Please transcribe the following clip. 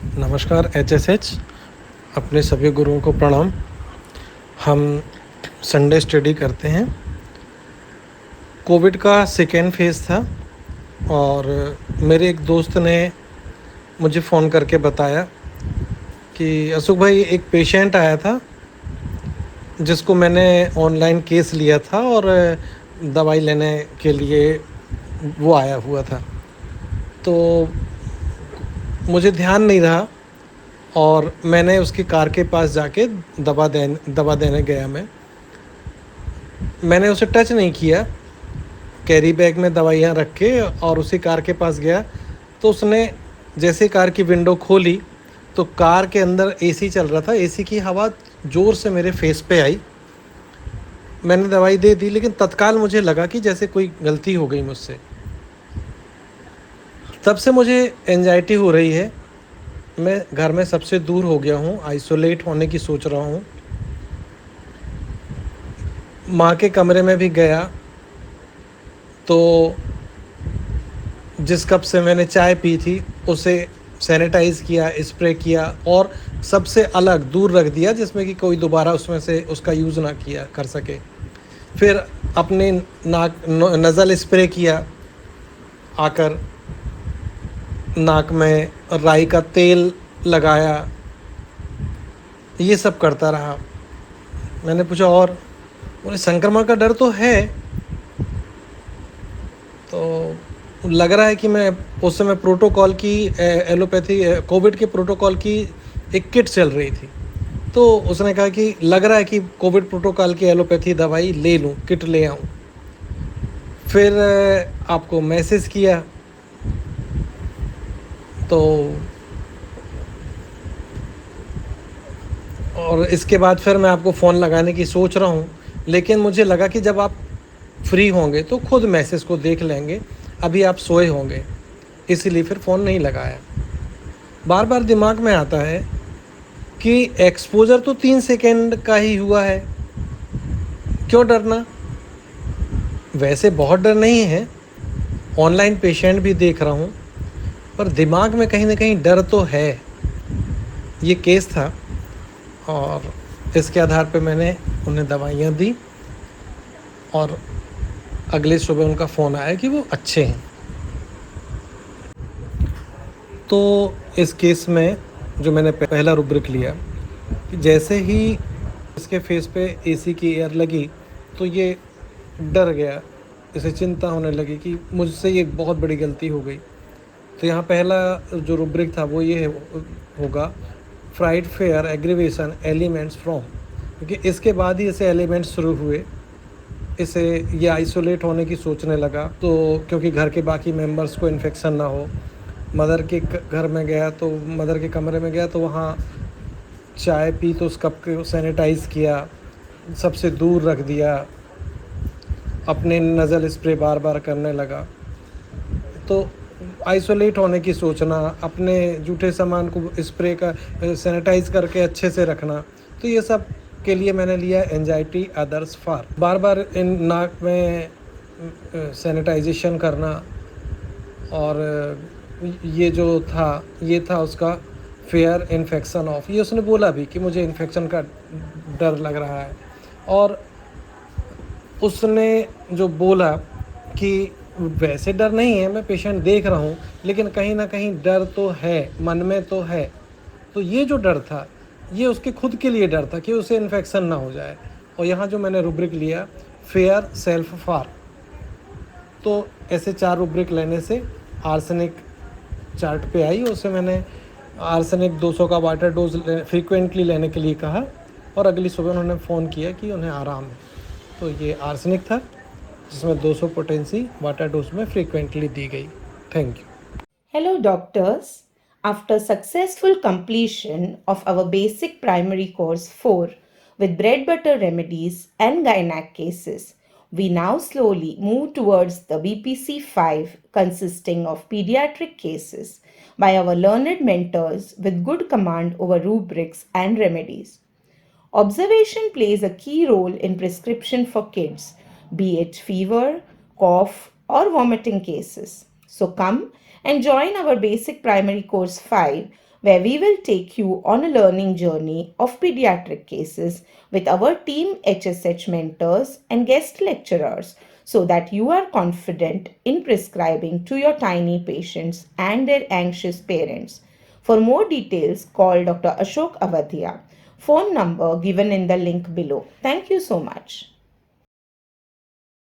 नमस्कार HSH, अपने सभी गुरुओं को प्रणाम। हम संडे स्टडी करते हैं। कोविड का सेकेंड फेज़ था और मेरे एक दोस्त ने मुझे फ़ोन करके बताया कि अशोक भाई, एक पेशेंट आया था जिसको मैंने ऑनलाइन केस लिया था और दवाई लेने के लिए वो आया हुआ था। तो मुझे ध्यान नहीं रहा और मैंने उसकी कार के पास जाके दवा देने गया। मैंने उसे टच नहीं किया, कैरी बैग में दवाइयाँ रख के, और उसी कार के पास गया। तो उसने जैसे कार की विंडो खोली तो कार के अंदर एसी चल रहा था। एसी की हवा ज़ोर से मेरे फेस पे आई। मैंने दवाई दे दी, लेकिन तत्काल मुझे लगा कि जैसे कोई गलती हो गई मुझसे। तब से मुझे एंजाइटी हो रही है। मैं घर में सबसे दूर हो गया हूँ, आइसोलेट होने की सोच रहा हूँ। माँ के कमरे में भी गया तो जिस कप से मैंने चाय पी थी उसे सैनिटाइज़ किया, स्प्रे किया और सबसे अलग दूर रख दिया, जिसमें कि कोई दोबारा उसमें से उसका यूज़ ना किया कर सके। फिर अपने नज़ल स्प्रे किया, आकर नाक में राई का तेल लगाया, ये सब करता रहा। मैंने पूछा, और बोले संक्रमण का डर तो है। तो लग रहा है कि मैं उस समय प्रोटोकॉल की एलोपैथी कोविड के प्रोटोकॉल की एक किट चल रही थी। तो उसने कहा कि लग रहा है कि कोविड प्रोटोकॉल की एलोपैथी दवाई ले लूँ, किट ले आऊँ। फिर आपको मैसेज किया तो, और इसके बाद फिर मैं आपको फ़ोन लगाने की सोच रहा हूँ, लेकिन मुझे लगा कि जब आप फ्री होंगे तो खुद मैसेज को देख लेंगे। अभी आप सोए होंगे, इसीलिए फिर फ़ोन नहीं लगाया। बार बार दिमाग में आता है कि एक्सपोज़र तो 3 सेकेंड का ही हुआ है, क्यों डरना। वैसे बहुत डर नहीं है, ऑनलाइन पेशेंट भी देख रहा हूँ, पर दिमाग में कहीं ना कहीं डर तो है। ये केस था और इसके आधार पे मैंने उन्हें दवाइयाँ दी और अगले सुबह उनका फ़ोन आया कि वो अच्छे हैं। तो इस केस में जो मैंने पहला रुब्रिक लिया कि जैसे ही इसके फेस पे एसी की एयर लगी तो ये डर गया, इसे चिंता होने लगी कि मुझसे ये बहुत बड़ी गलती हो गई। तो यहाँ पहला जो रुब्रिक था वो ये होगा, fried fair aggravation elements from, क्योंकि इसके बाद ही इसे एलिमेंट्स शुरू हुए। इसे ये आइसोलेट होने की सोचने लगा, तो क्योंकि घर के बाकी मेंबर्स को इन्फेक्शन ना हो। मदर के घर में गया तो मदर के कमरे में गया तो वहाँ चाय पी तो उस कप को सैनिटाइज़ किया, सबसे दूर रख दिया, अपने नज़ल स्प्रे बार बार करने लगा। तो आइसोलेट होने की सोचना, अपने जूठे सामान को स्प्रे का सैनिटाइज़ करके अच्छे से रखना, तो ये सब के लिए मैंने लिया एंजाइटी अदर्स फार। बार बार इन नाक में सैनिटाइजेशन करना, और ये जो था ये था उसका फेयर इन्फेक्शन ऑफ। ये उसने बोला भी कि मुझे इन्फेक्शन का डर लग रहा है। और उसने जो बोला कि वैसे डर नहीं है, मैं पेशेंट देख रहा हूँ, लेकिन कहीं ना कहीं डर तो है, मन में तो है। तो ये जो डर था ये उसके खुद के लिए डर था कि उसे इन्फेक्शन ना हो जाए। और यहाँ जो मैंने रुब्रिक लिया, फेयर सेल्फ फार, तो ऐसे 4 रुब्रिक लेने से आर्सेनिक चार्ट पे आई। उसे मैंने आर्सेनिक 200 का वाटर डोज फ्रीक्वेंटली लेने के लिए कहा, और अगली सुबह उन्होंने फ़ोन किया कि उन्हें आराम है। तो ये आर्सेनिक था जिसमें 200 पोटेंसी वाटर डोज में फ्रीक्वेंटली दी गई। Thank you. Hello, doctors. After successful completion of our basic primary course 4 with bread butter remedies and gynac cases, we now slowly move towards the BPC 5 consisting of pediatric cases by our learned mentors with good command over rubrics and remedies. Observation plays a key role in prescription for kids, be it fever, cough, or vomiting cases. So come and join our basic primary course 5 where we will take you on a learning journey of pediatric cases with our team HSH mentors and guest lecturers so that you are confident in prescribing to your tiny patients and their anxious parents. For more details, call Dr. Ashok Avadia. Phone number given in the link below. Thank you so much.